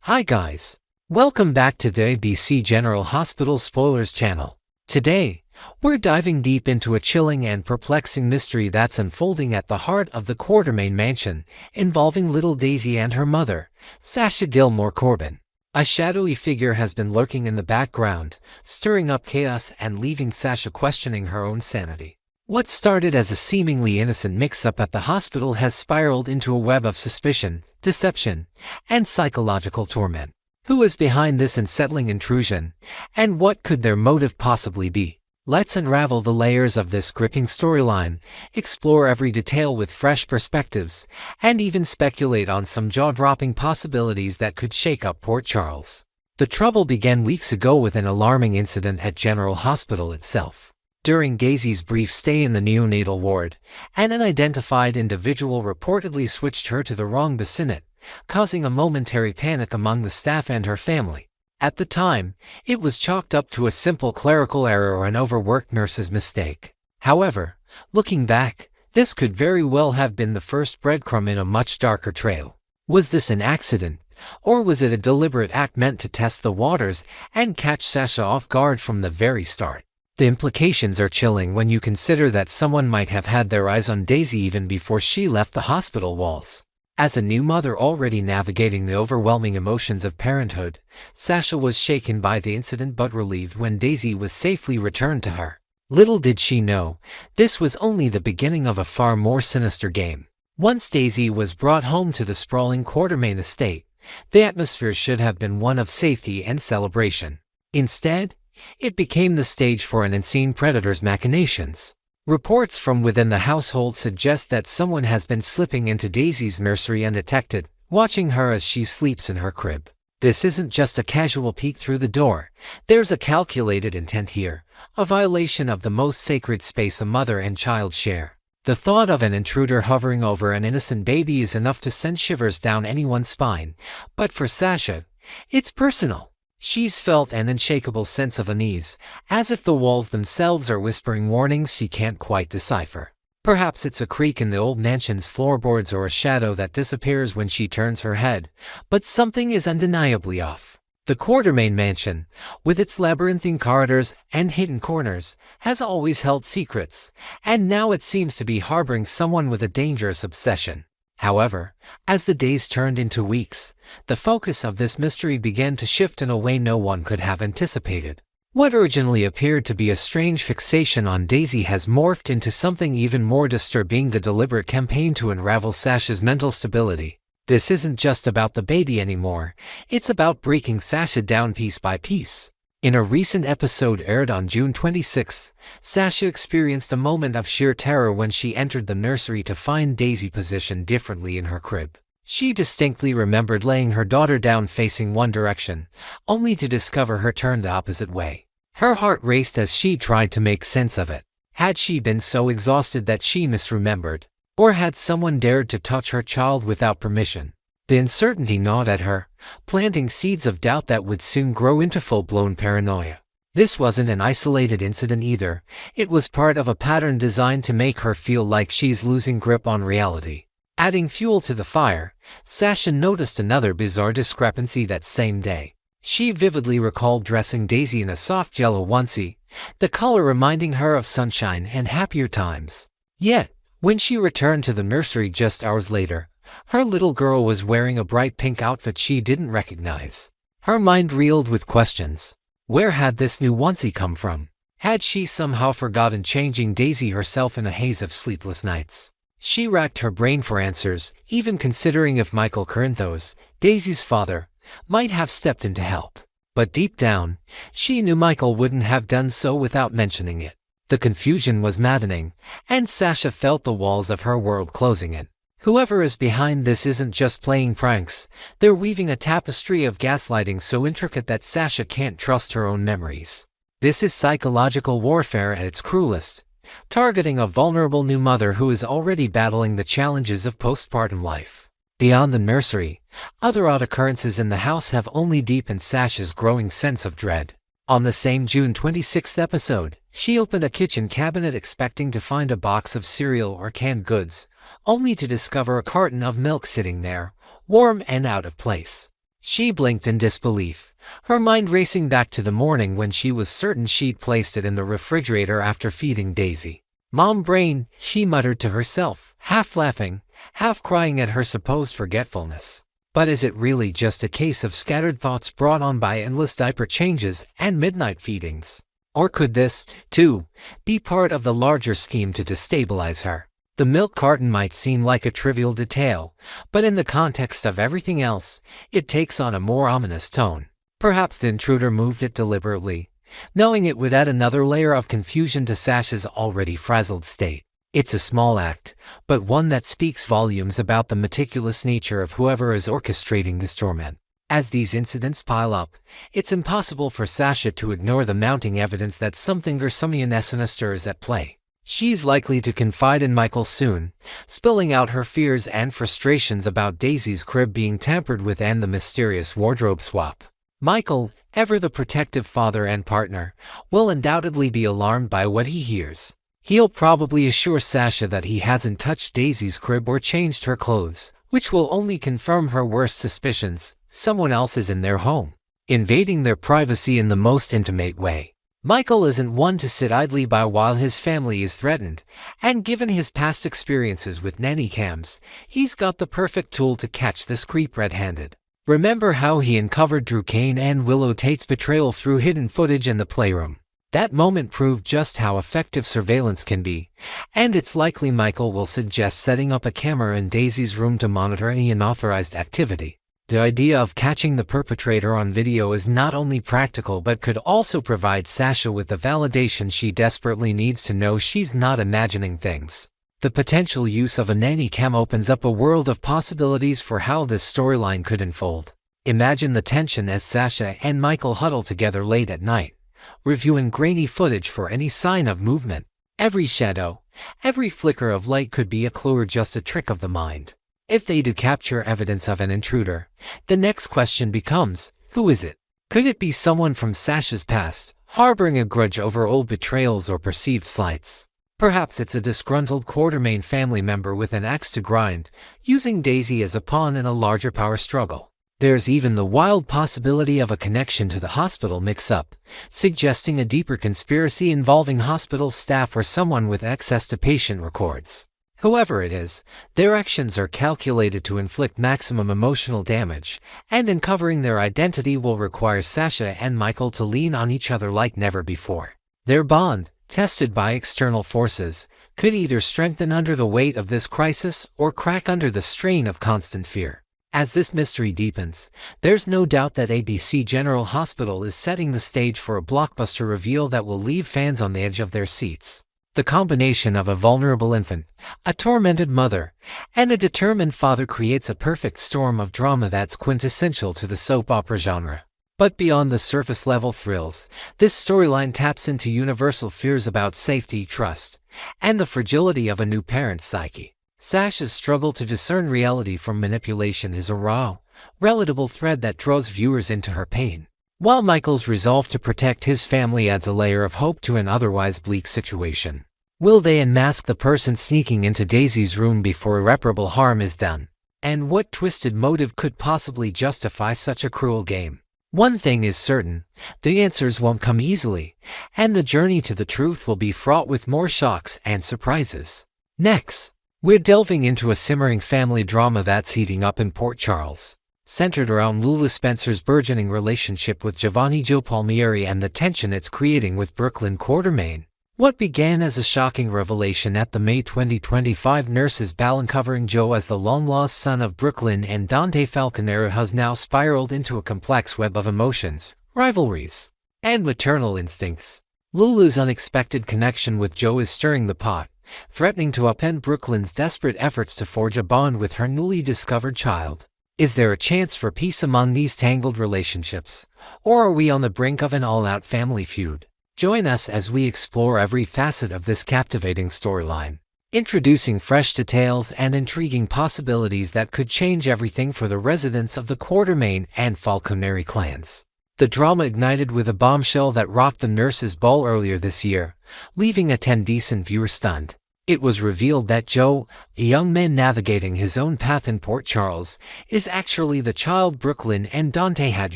Hi guys, welcome back to the ABC General Hospital Spoilers channel. Today, we're diving deep into a chilling and perplexing mystery that's unfolding at the heart of the Quartermain mansion, involving little Daisy and her mother, Sasha Gilmore Corbin. A shadowy figure has been lurking in the background, stirring up chaos and leaving Sasha questioning her own sanity. What started as a seemingly innocent mix-up at the hospital has spiraled into a web of suspicion, deception, and psychological torment. Who is behind this unsettling intrusion, and what could their motive possibly be? Let's unravel the layers of this gripping storyline, explore every detail with fresh perspectives, and even speculate on some jaw-dropping possibilities that could shake up Port Charles. The trouble began weeks ago with an alarming incident at General Hospital itself. During Daisy's brief stay in the neonatal ward, an unidentified individual reportedly switched her to the wrong bassinet, causing a momentary panic among the staff and her family. At the time, it was chalked up to a simple clerical error or an overworked nurse's mistake. However, looking back, this could very well have been the first breadcrumb in a much darker trail. Was this an accident, or was it a deliberate act meant to test the waters and catch Sasha off guard from the very start? The implications are chilling when you consider that someone might have had their eyes on Daisy even before she left the hospital walls. As a new mother already navigating the overwhelming emotions of parenthood, Sasha was shaken by the incident but relieved when Daisy was safely returned to her. Little did she know, this was only the beginning of a far more sinister game. Once Daisy was brought home to the sprawling Quartermain estate, the atmosphere should have been one of safety and celebration. Instead, it became the stage for an unseen predator's machinations. Reports from within the household suggest that someone has been slipping into Daisy's nursery undetected, watching her as she sleeps in her crib. This isn't just a casual peek through the door. There's a calculated intent here, a violation of the most sacred space a mother and child share. The thought of an intruder hovering over an innocent baby is enough to send shivers down anyone's spine, but for Sasha, it's personal. She's felt an unshakable sense of unease, as if the walls themselves are whispering warnings she can't quite decipher. Perhaps it's a creak in the old mansion's floorboards or a shadow that disappears when she turns her head, but something is undeniably off. The Quartermain mansion, with its labyrinthine corridors and hidden corners, has always held secrets, and now it seems to be harboring someone with a dangerous obsession. However, as the days turned into weeks, the focus of this mystery began to shift in a way no one could have anticipated. What originally appeared to be a strange fixation on Daisy has morphed into something even more disturbing: the deliberate campaign to unravel Sasha's mental stability. This isn't just about the baby anymore, it's about breaking Sasha down piece by piece. In a recent episode aired on June 26, Sasha experienced a moment of sheer terror when she entered the nursery to find Daisy positioned differently in her crib. She distinctly remembered laying her daughter down facing one direction, only to discover her turned the opposite way. Her heart raced as she tried to make sense of it. Had she been so exhausted that she misremembered? Or had someone dared to touch her child without permission? The uncertainty gnawed at her, planting seeds of doubt that would soon grow into full-blown paranoia. This wasn't an isolated incident either. It was part of a pattern designed to make her feel like she's losing grip on reality. Adding fuel to the fire, Sasha noticed another bizarre discrepancy that same day. She vividly recalled dressing Daisy in a soft yellow onesie, the color reminding her of sunshine and happier times. Yet, when she returned to the nursery just hours later, her little girl was wearing a bright pink outfit she didn't recognize. Her mind reeled with questions. Where had this new onesie come from? Had she somehow forgotten changing Daisy herself in a haze of sleepless nights? She racked her brain for answers, even considering if Michael Corinthos, Daisy's father, might have stepped in to help. But deep down, she knew Michael wouldn't have done so without mentioning it. The confusion was maddening, and Sasha felt the walls of her world closing in. Whoever is behind this isn't just playing pranks, they're weaving a tapestry of gaslighting so intricate that Sasha can't trust her own memories. This is psychological warfare at its cruelest, targeting a vulnerable new mother who is already battling the challenges of postpartum life. Beyond the nursery, other odd occurrences in the house have only deepened Sasha's growing sense of dread. On the same June 26th episode, she opened a kitchen cabinet expecting to find a box of cereal or canned goods, only to discover a carton of milk sitting there, warm and out of place. She blinked in disbelief, her mind racing back to the morning when she was certain she'd placed it in the refrigerator after feeding Daisy. Mom brain, she muttered to herself, half laughing, half crying at her supposed forgetfulness. But is it really just a case of scattered thoughts brought on by endless diaper changes and midnight feedings? Or could this, too, be part of the larger scheme to destabilize her? The milk carton might seem like a trivial detail, but in the context of everything else, it takes on a more ominous tone. Perhaps the intruder moved it deliberately, knowing it would add another layer of confusion to Sasha's already frazzled state. It's a small act, but one that speaks volumes about the meticulous nature of whoever is orchestrating this torment. As these incidents pile up, it's impossible for Sasha to ignore the mounting evidence that something Gersonian and sinister is at play. She's likely to confide in Michael soon, spilling out her fears and frustrations about Daisy's crib being tampered with and the mysterious wardrobe swap. Michael, ever the protective father and partner, will undoubtedly be alarmed by what he hears. He'll probably assure Sasha that he hasn't touched Daisy's crib or changed her clothes, which will only confirm her worst suspicions: someone else is in their home, invading their privacy in the most intimate way. Michael isn't one to sit idly by while his family is threatened, and given his past experiences with nanny cams, he's got the perfect tool to catch this creep red-handed. Remember how he uncovered Drew Kane and Willow Tate's betrayal through hidden footage in the playroom? That moment proved just how effective surveillance can be, and it's likely Michael will suggest setting up a camera in Daisy's room to monitor any unauthorized activity. The idea of catching the perpetrator on video is not only practical but could also provide Sasha with the validation she desperately needs to know she's not imagining things. The potential use of a nanny cam opens up a world of possibilities for how this storyline could unfold. Imagine the tension as Sasha and Michael huddle together late at night, reviewing grainy footage for any sign of movement. Every shadow, every flicker of light could be a clue or just a trick of the mind. If they do capture evidence of an intruder, the next question becomes, who is it? Could it be someone from Sasha's past, harboring a grudge over old betrayals or perceived slights? Perhaps it's a disgruntled Quartermain family member with an axe to grind, using Daisy as a pawn in a larger power struggle. There's even the wild possibility of a connection to the hospital mix-up, suggesting a deeper conspiracy involving hospital staff or someone with access to patient records. Whoever it is, their actions are calculated to inflict maximum emotional damage, and uncovering their identity will require Sasha and Michael to lean on each other like never before. Their bond, tested by external forces, could either strengthen under the weight of this crisis or crack under the strain of constant fear. As this mystery deepens, there's no doubt that ABC General Hospital is setting the stage for a blockbuster reveal that will leave fans on the edge of their seats. The combination of a vulnerable infant, a tormented mother, and a determined father creates a perfect storm of drama that's quintessential to the soap opera genre. But beyond the surface-level thrills, this storyline taps into universal fears about safety, trust, and the fragility of a new parent's psyche. Sasha's struggle to discern reality from manipulation is a raw, relatable thread that draws viewers into her pain, while Michael's resolve to protect his family adds a layer of hope to an otherwise bleak situation. Will they unmask the person sneaking into Daisy's room before irreparable harm is done? And what twisted motive could possibly justify such a cruel game? One thing is certain, the answers won't come easily, and the journey to the truth will be fraught with more shocks and surprises. Next, we're delving into a simmering family drama that's heating up in Port Charles, centered around Lulu Spencer's burgeoning relationship with Giovanni Joe Palmieri and the tension it's creating with Brooklyn Quartermain. What began as a shocking revelation at the May 2025 nurses' ball uncovering Joe as the long-lost son of Brooklyn and Dante Falconero has now spiraled into a complex web of emotions, rivalries, and maternal instincts. Lulu's unexpected connection with Joe is stirring the pot, threatening to upend Brooklyn's desperate efforts to forge a bond with her newly discovered child. Is there a chance for peace among these tangled relationships, or are we on the brink of an all-out family feud? Join us as we explore every facet of this captivating storyline, introducing fresh details and intriguing possibilities that could change everything for the residents of the Quartermain and Falconeri clans. The drama ignited with a bombshell that rocked the nurses' ball earlier this year, leaving attendees and viewers stunned. It was revealed that Joe, a young man navigating his own path in Port Charles, is actually the child Brooklyn and Dante had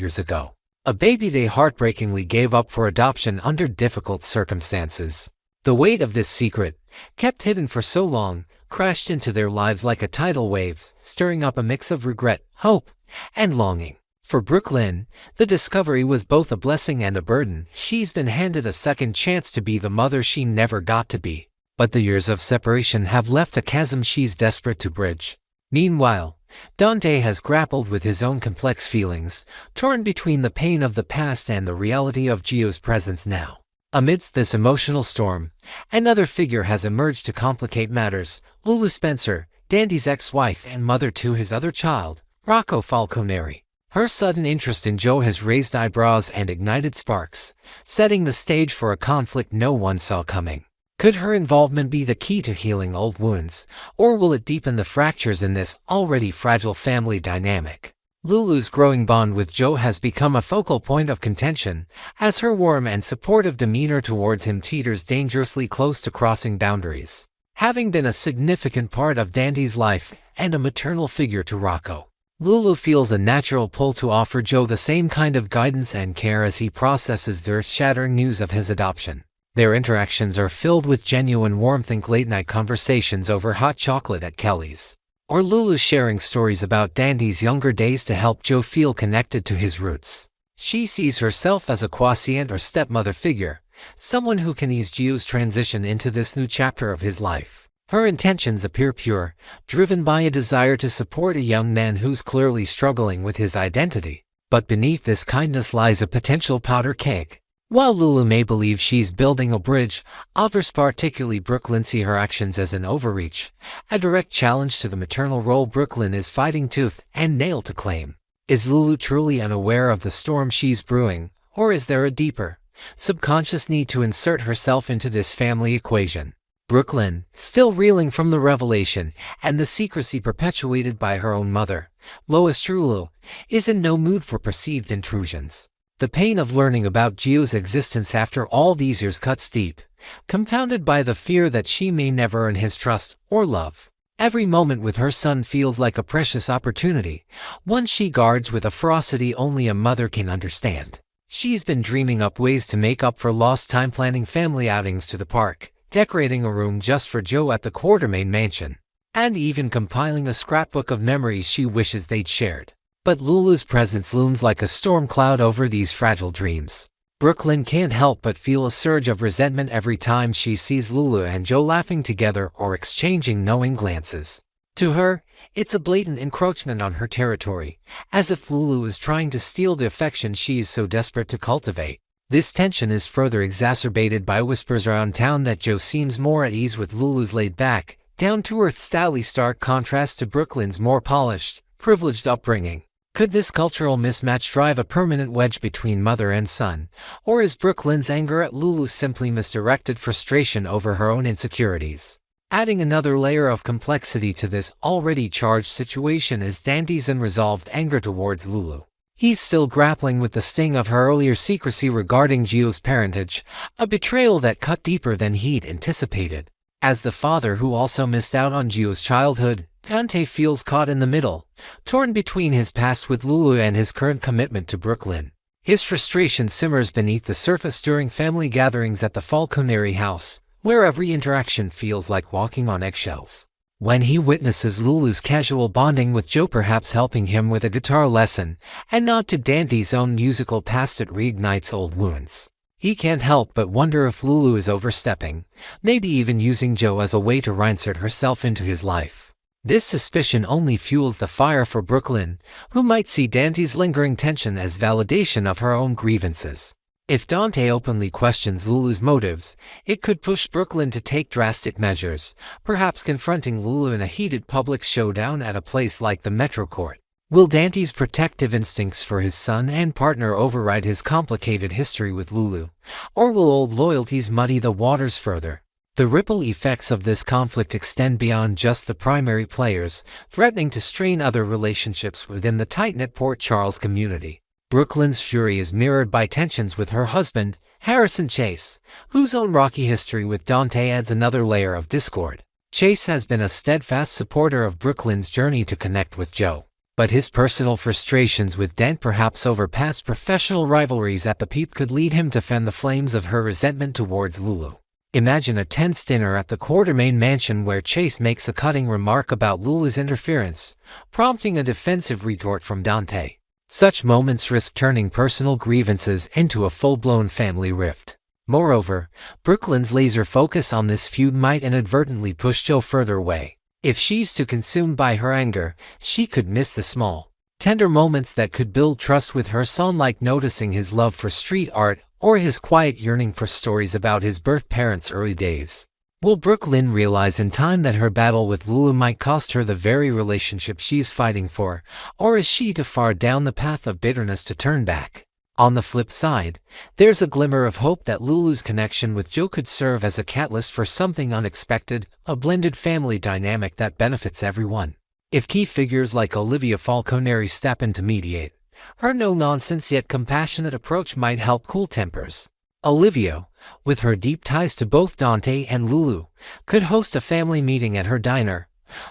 years ago. A baby they heartbreakingly gave up for adoption under difficult circumstances. The weight of this secret, kept hidden for so long, crashed into their lives like a tidal wave, stirring up a mix of regret, hope, and longing. For Brooklyn, the discovery was both a blessing and a burden. She's been handed a second chance to be the mother she never got to be. But the years of separation have left a chasm she's desperate to bridge. Meanwhile, Dante has grappled with his own complex feelings, torn between the pain of the past and the reality of Gio's presence now. Amidst this emotional storm, another figure has emerged to complicate matters: Lulu Spencer, Dante's ex-wife and mother to his other child, Rocco Falconeri. Her sudden interest in Joe has raised eyebrows and ignited sparks, setting the stage for a conflict no one saw coming. Could her involvement be the key to healing old wounds, or will it deepen the fractures in this already fragile family dynamic? Lulu's growing bond with Joe has become a focal point of contention, as her warm and supportive demeanor towards him teeters dangerously close to crossing boundaries. Having been a significant part of Dante's life and a maternal figure to Rocco, Lulu feels a natural pull to offer Joe the same kind of guidance and care as he processes the earth-shattering news of his adoption. Their interactions are filled with genuine warmth, think late-night conversations over hot chocolate at Kelly's, or Lulu sharing stories about Dante's younger days to help Joe feel connected to his roots. She sees herself as a quasi-aunt or stepmother figure, someone who can ease Gio's transition into this new chapter of his life. Her intentions appear pure, driven by a desire to support a young man who's clearly struggling with his identity. But beneath this kindness lies a potential powder keg. While Lulu may believe she's building a bridge, others, particularly Brooklyn, see her actions as an overreach, a direct challenge to the maternal role Brooklyn is fighting tooth and nail to claim. Is Lulu truly unaware of the storm she's brewing, or is there a deeper, subconscious need to insert herself into this family equation? Brooklyn, still reeling from the revelation and the secrecy perpetuated by her own mother, Lois Trullo, is in no mood for perceived intrusions. The pain of learning about Gio's existence after all these years cuts deep, compounded by the fear that she may never earn his trust or love. Every moment with her son feels like a precious opportunity, one she guards with a ferocity only a mother can understand. She's been dreaming up ways to make up for lost time, planning family outings to the park, decorating a room just for Joe at the Quartermain mansion, and even compiling a scrapbook of memories she wishes they'd shared. But Lulu's presence looms like a storm cloud over these fragile dreams. Brooklyn can't help but feel a surge of resentment every time she sees Lulu and Joe laughing together or exchanging knowing glances. To her, it's a blatant encroachment on her territory, as if Lulu is trying to steal the affection she is so desperate to cultivate. This tension is further exacerbated by whispers around town that Joe seems more at ease with Lulu's laid-back, down-to-earth style, stark contrast to Brooklyn's more polished, privileged upbringing. Could this cultural mismatch drive a permanent wedge between mother and son, or is Brooklyn's anger at Lulu simply misdirected frustration over her own insecurities? Adding another layer of complexity to this already charged situation is Dante's unresolved anger towards Lulu. He's still grappling with the sting of her earlier secrecy regarding Gio's parentage, a betrayal that cut deeper than he'd anticipated. As the father who also missed out on Gio's childhood, Dante feels caught in the middle, torn between his past with Lulu and his current commitment to Brooklyn. His frustration simmers beneath the surface during family gatherings at the Falconeri house, where every interaction feels like walking on eggshells. When he witnesses Lulu's casual bonding with Joe, perhaps helping him with a guitar lesson, and nod to Dante's own musical past, it reignites old wounds. He can't help but wonder if Lulu is overstepping, maybe even using Joe as a way to reinsert herself into his life. This suspicion only fuels the fire for Brooklyn, who might see Dante's lingering tension as validation of her own grievances. If Dante openly questions Lulu's motives, it could push Brooklyn to take drastic measures, perhaps confronting Lulu in a heated public showdown at a place like the Metro Court. Will Dante's protective instincts for his son and partner override his complicated history with Lulu, or will old loyalties muddy the waters further? The ripple effects of this conflict extend beyond just the primary players, threatening to strain other relationships within the tight-knit Port Charles community. Brooklyn's fury is mirrored by tensions with her husband, Harrison Chase, whose own rocky history with Dante adds another layer of discord. Chase has been a steadfast supporter of Brooklyn's journey to connect with Joe, but his personal frustrations with Dent, perhaps over past professional rivalries at the Peep, could lead him to fan the flames of her resentment towards Lulu. Imagine a tense dinner at the Quartermaine mansion where Chase makes a cutting remark about Lulu's interference, prompting a defensive retort from Dante. Such moments risk turning personal grievances into a full-blown family rift. Moreover, Brooklyn's laser focus on this feud might inadvertently push Joe further away. If she's too consumed by her anger, she could miss the small, tender moments that could build trust with her son, like noticing his love for street art or his quiet yearning for stories about his birth parents' early days. Will Brooklyn realize in time that her battle with Lulu might cost her the very relationship she's fighting for, or is she too far down the path of bitterness to turn back? On the flip side, there's a glimmer of hope that Lulu's connection with Joe could serve as a catalyst for something unexpected, a blended family dynamic that benefits everyone. If key figures like Olivia Falconeri step in to mediate, her no-nonsense yet compassionate approach might help cool tempers. Olivia, with her deep ties to both Dante and Lulu, could host a family meeting at her diner,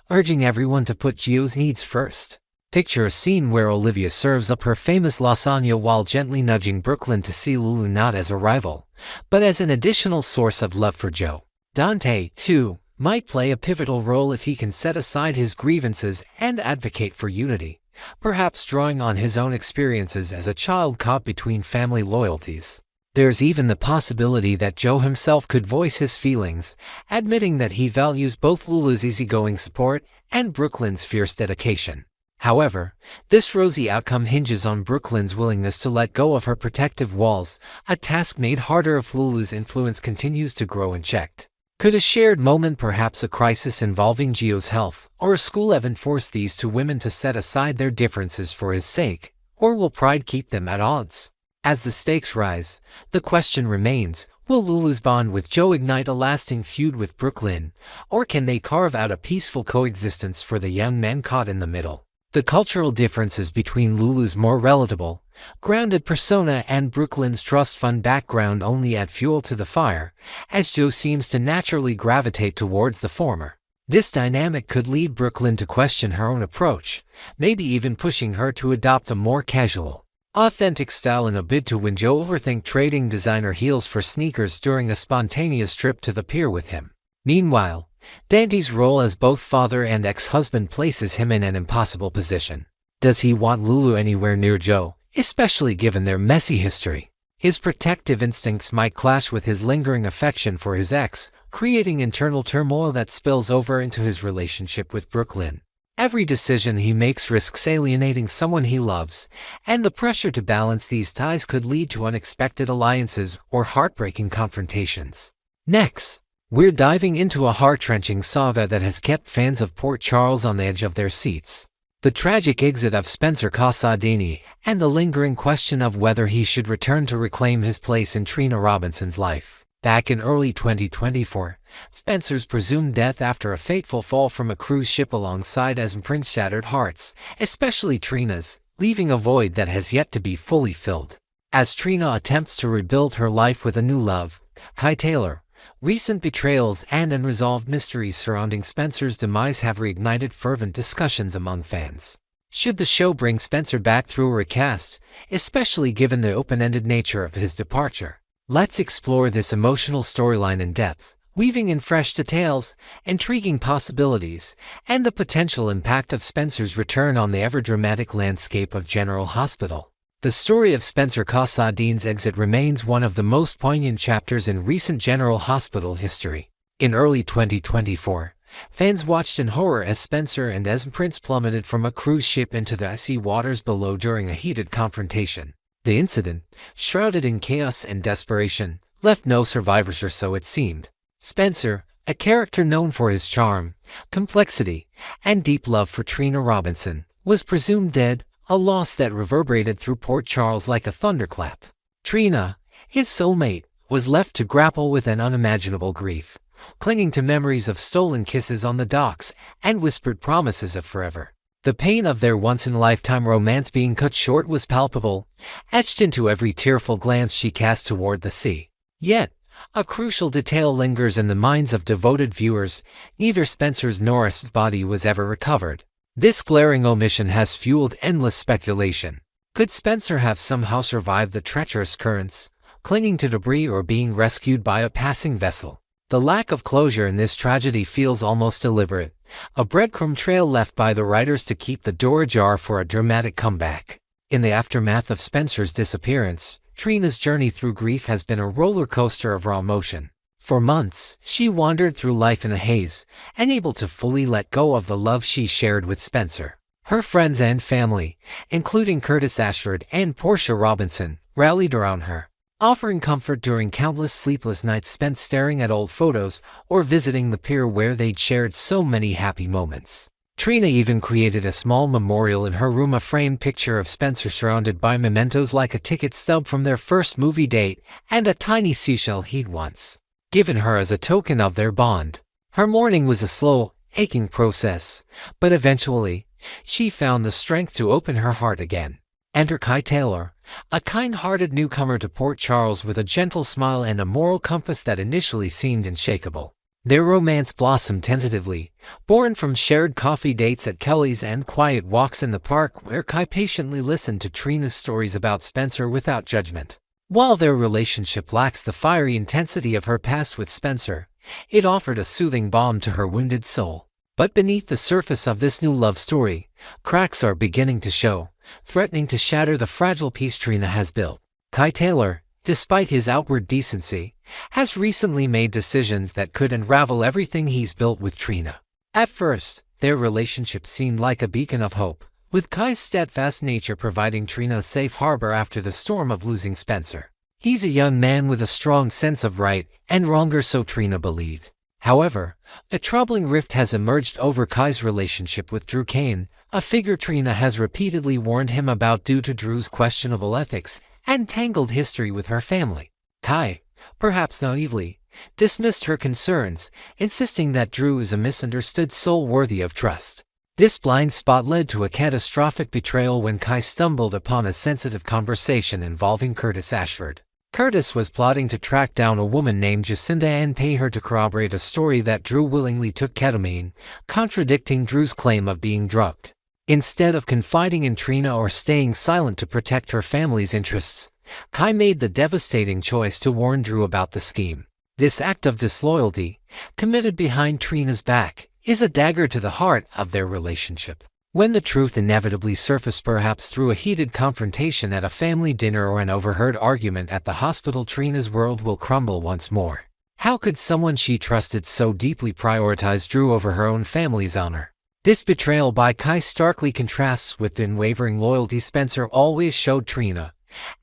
urging everyone to put Gio's needs first. Picture a scene where Olivia serves up her famous lasagna while gently nudging Brooklyn to see Lulu not as a rival, but as an additional source of love for Joe. Dante, too, might play a pivotal role if he can set aside his grievances and advocate for unity, perhaps drawing on his own experiences as a child caught between family loyalties. There's even the possibility that Joe himself could voice his feelings, admitting that he values both Lulu's easygoing support and Brooklyn's fierce dedication. However, this rosy outcome hinges on Brooklyn's willingness to let go of her protective walls, a task made harder if Lulu's influence continues to grow unchecked. Could a shared moment, perhaps a crisis involving Gio's health, or a school event, force these two women to set aside their differences for his sake, or will pride keep them at odds? As the stakes rise, the question remains, will Lulu's bond with Joe ignite a lasting feud with Brooklyn, or can they carve out a peaceful coexistence for the young men caught in the middle? The cultural differences between Lulu's more relatable, grounded persona and Brooklyn's trust fund background only add fuel to the fire, as Joe seems to naturally gravitate towards the former. This dynamic could lead Brooklyn to question her own approach, maybe even pushing her to adopt a more casual, authentic style in a bid to win Joe over. Think trading designer heels for sneakers during a spontaneous trip to the pier with him. Meanwhile, Dante's role as both father and ex-husband places him in an impossible position. Does he want Lulu anywhere near Joe, especially given their messy history? His protective instincts might clash with his lingering affection for his ex, creating internal turmoil that spills over into his relationship with Brooklyn. Every decision he makes risks alienating someone he loves, and the pressure to balance these ties could lead to unexpected alliances or heartbreaking confrontations. Next, we're diving into a heart-wrenching saga that has kept fans of Port Charles on the edge of their seats. The tragic exit of Spencer Casadini and the lingering question of whether he should return to reclaim his place in Trina Robinson's life. Back in early 2024, Spencer's presumed death after a fateful fall from a cruise ship alongside Prince shattered hearts, especially Trina's, leaving a void that has yet to be fully filled. As Trina attempts to rebuild her life with a new love, Kai Taylor, recent betrayals and unresolved mysteries surrounding Spencer's demise have reignited fervent discussions among fans. Should the show bring Spencer back through a recast, especially given the open-ended nature of his departure? Let's explore this emotional storyline in depth, weaving in fresh details, intriguing possibilities, and the potential impact of Spencer's return on the ever-dramatic landscape of General Hospital. The story of Spencer Casadini's exit remains one of the most poignant chapters in recent General Hospital history. In early 2024, fans watched in horror as Spencer and Prince plummeted from a cruise ship into the icy waters below during a heated confrontation. The incident, shrouded in chaos and desperation, left no survivors, or so it seemed. Spencer, a character known for his charm, complexity, and deep love for Trina Robinson, was presumed dead, a loss that reverberated through Port Charles like a thunderclap. Trina, his soulmate, was left to grapple with an unimaginable grief, clinging to memories of stolen kisses on the docks and whispered promises of forever. The pain of their once-in-a-lifetime romance being cut short was palpable, etched into every tearful glance she cast toward the sea. Yet, a crucial detail lingers in the minds of devoted viewers: neither Spencer's nor Norris's body was ever recovered. This glaring omission has fueled endless speculation. Could Spencer have somehow survived the treacherous currents, clinging to debris or being rescued by a passing vessel? The lack of closure in this tragedy feels almost deliberate, a breadcrumb trail left by the writers to keep the door ajar for a dramatic comeback. In the aftermath of Spencer's disappearance, Trina's journey through grief has been a roller coaster of raw emotion. For months, she wandered through life in a haze, unable to fully let go of the love she shared with Spencer. Her friends and family, including Curtis Ashford and Portia Robinson, rallied around her, offering comfort during countless sleepless nights spent staring at old photos or visiting the pier where they'd shared so many happy moments. Trina even created a small memorial in her room, a framed picture of Spencer surrounded by mementos like a ticket stub from their first movie date and a tiny seashell he'd once given her as a token of their bond. Her mourning was a slow, aching process, but eventually, she found the strength to open her heart again. Enter Kai Taylor, a kind-hearted newcomer to Port Charles with a gentle smile and a moral compass that initially seemed unshakable. Their romance blossomed tentatively, born from shared coffee dates at Kelly's and quiet walks in the park where Kai patiently listened to Trina's stories about Spencer without judgment. While their relationship lacks the fiery intensity of her past with Spencer, it offered a soothing balm to her wounded soul. But beneath the surface of this new love story, cracks are beginning to show, threatening to shatter the fragile peace Trina has built. Kai Taylor, despite his outward decency, has recently made decisions that could unravel everything he's built with Trina. At first, their relationship seemed like a beacon of hope, with Kai's steadfast nature providing Trina a safe harbor after the storm of losing Spencer. He's a young man with a strong sense of right and wrong, or so Trina believed. However, a troubling rift has emerged over Kai's relationship with Drew Kane, a figure Trina has repeatedly warned him about due to Drew's questionable ethics and tangled history with her family. Kai, perhaps naively, dismissed her concerns, insisting that Drew is a misunderstood soul worthy of trust. This blind spot led to a catastrophic betrayal when Kai stumbled upon a sensitive conversation involving Curtis Ashford. Curtis was plotting to track down a woman named Jacinda and pay her to corroborate a story that Drew willingly took ketamine, contradicting Drew's claim of being drugged. Instead of confiding in Trina or staying silent to protect her family's interests, Kai made the devastating choice to warn Drew about the scheme. This act of disloyalty, committed behind Trina's back, is a dagger to the heart of their relationship. When the truth inevitably surfaced, perhaps through a heated confrontation at a family dinner or an overheard argument at the hospital, Trina's world will crumble once more. How could someone she trusted so deeply prioritize Drew over her own family's honor? This betrayal by Kai starkly contrasts with the unwavering loyalty Spencer always showed Trina,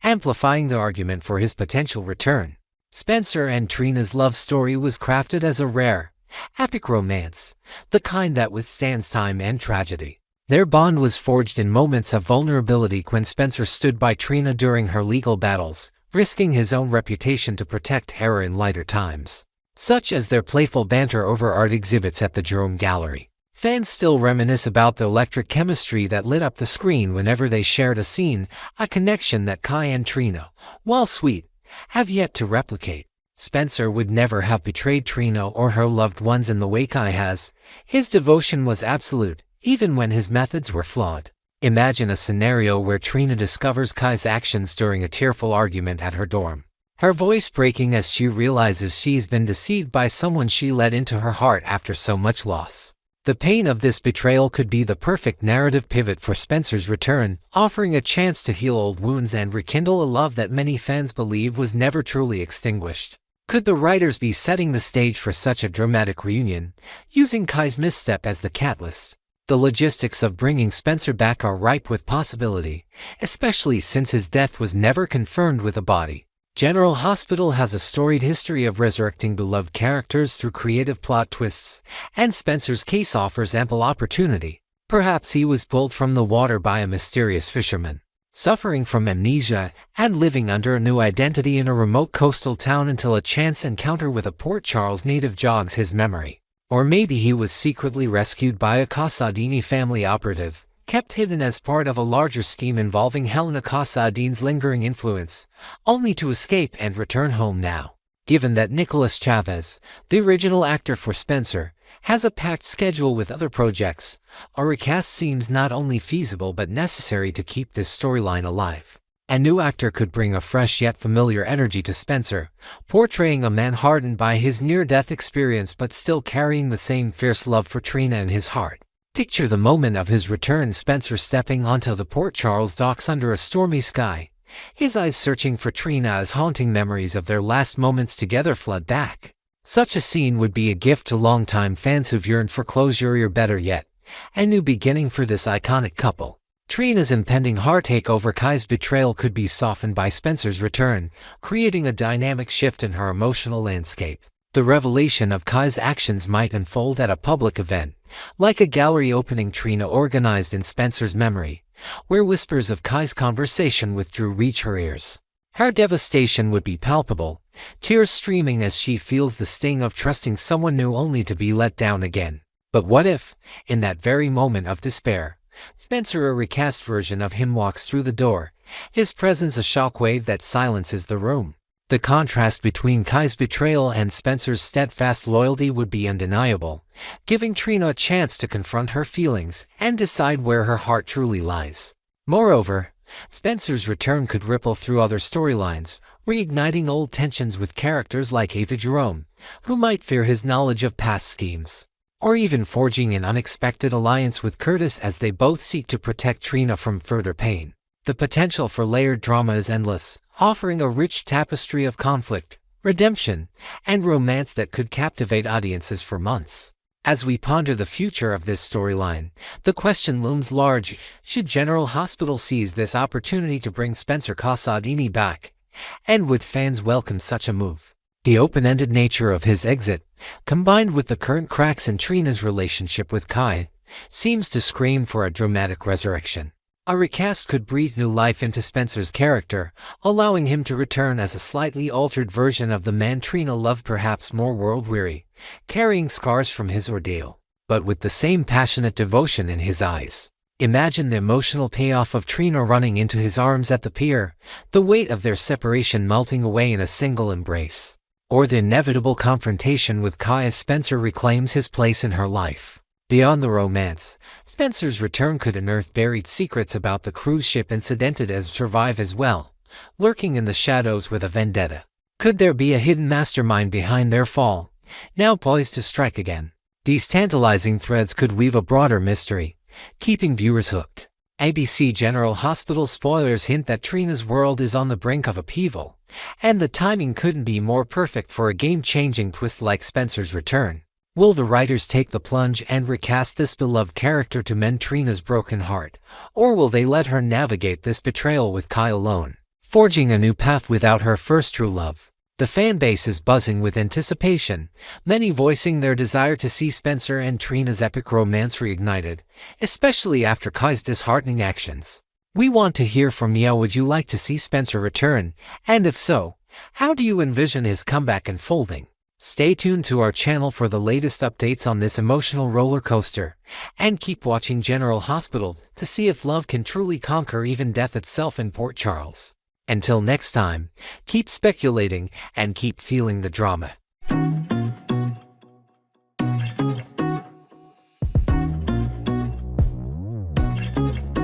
amplifying the argument for his potential return. Spencer and Trina's love story was crafted as a rare, epic romance, the kind that withstands time and tragedy. Their bond was forged in moments of vulnerability when Spencer stood by Trina during her legal battles, risking his own reputation to protect her in lighter times, such as their playful banter over art exhibits at the Jerome Gallery. Fans still reminisce about the electric chemistry that lit up the screen whenever they shared a scene, a connection that Kai and Trina, while sweet, have yet to replicate. Spencer would never have betrayed Trina or her loved ones in the way Kai has. His devotion was absolute, even when his methods were flawed. Imagine a scenario where Trina discovers Kai's actions during a tearful argument at her dorm, her voice breaking as she realizes she's been deceived by someone she let into her heart after so much loss. The pain of this betrayal could be the perfect narrative pivot for Spencer's return, offering a chance to heal old wounds and rekindle a love that many fans believe was never truly extinguished. Could the writers be setting the stage for such a dramatic reunion, using Kai's misstep as the catalyst? The logistics of bringing Spencer back are ripe with possibility, especially since his death was never confirmed with a body. General Hospital has a storied history of resurrecting beloved characters through creative plot twists, and Spencer's case offers ample opportunity. Perhaps he was pulled from the water by a mysterious fisherman, suffering from amnesia and living under a new identity in a remote coastal town until a chance encounter with a Port Charles native jogs his memory. Or maybe he was secretly rescued by a Casadini family operative, kept hidden as part of a larger scheme involving Helena Casa Dean's lingering influence, only to escape and return home now. Given that Nicolas Chavez, the original actor for Spencer, has a packed schedule with other projects, a recast seems not only feasible but necessary to keep this storyline alive. A new actor could bring a fresh yet familiar energy to Spencer, portraying a man hardened by his near-death experience but still carrying the same fierce love for Trina in his heart. Picture the moment of his return, Spencer stepping onto the Port Charles docks under a stormy sky, his eyes searching for Trina as haunting memories of their last moments together flood back. Such a scene would be a gift to longtime fans who've yearned for closure, or better yet, a new beginning for this iconic couple. Trina's impending heartache over Kai's betrayal could be softened by Spencer's return, creating a dynamic shift in her emotional landscape. The revelation of Kai's actions might unfold at a public event, like a gallery opening Trina organized in Spencer's memory, where whispers of Kai's conversation with Drew reach her ears. Her devastation would be palpable, tears streaming as she feels the sting of trusting someone new only to be let down again. But what if, in that very moment of despair, Spencer, a recast version of him, walks through the door, his presence a shockwave that silences the room? The contrast between Kai's betrayal and Spencer's steadfast loyalty would be undeniable, giving Trina a chance to confront her feelings and decide where her heart truly lies. Moreover, Spencer's return could ripple through other storylines, reigniting old tensions with characters like Ava Jerome, who might fear his knowledge of past schemes, or even forging an unexpected alliance with Curtis as they both seek to protect Trina from further pain. The potential for layered drama is endless, offering a rich tapestry of conflict, redemption, and romance that could captivate audiences for months. As we ponder the future of this storyline, the question looms large: should General Hospital seize this opportunity to bring Spencer Casadini back? And would fans welcome such a move? The open-ended nature of his exit, combined with the current cracks in Trina's relationship with Kai, seems to scream for a dramatic resurrection. A recast could breathe new life into Spencer's character, allowing him to return as a slightly altered version of the man Trina loved, perhaps more world-weary, carrying scars from his ordeal, but with the same passionate devotion in his eyes. Imagine the emotional payoff of Trina running into his arms at the pier, the weight of their separation melting away in a single embrace. Or the inevitable confrontation with Kai as Spencer reclaims his place in her life. Beyond the romance, Spencer's return could unearth buried secrets about the cruise ship incidented as survive as well, lurking in the shadows with a vendetta. Could there be a hidden mastermind behind their fall, now poised to strike again? These tantalizing threads could weave a broader mystery, keeping viewers hooked. ABC General Hospital spoilers hint that Trina's world is on the brink of upheaval, and the timing couldn't be more perfect for a game-changing twist like Spencer's return. Will the writers take the plunge and recast this beloved character to mend Trina's broken heart, or will they let her navigate this betrayal with Kai alone, forging a new path without her first true love? The fan base is buzzing with anticipation, many voicing their desire to see Spencer and Trina's epic romance reignited, especially after Kai's disheartening actions. We want to hear from you. Would you like to see Spencer return? And if so, how do you envision his comeback unfolding? Stay tuned to our channel for the latest updates on this emotional roller coaster, and keep watching General Hospital to see if love can truly conquer even death itself in Port Charles. Until next time, keep speculating and keep feeling the drama.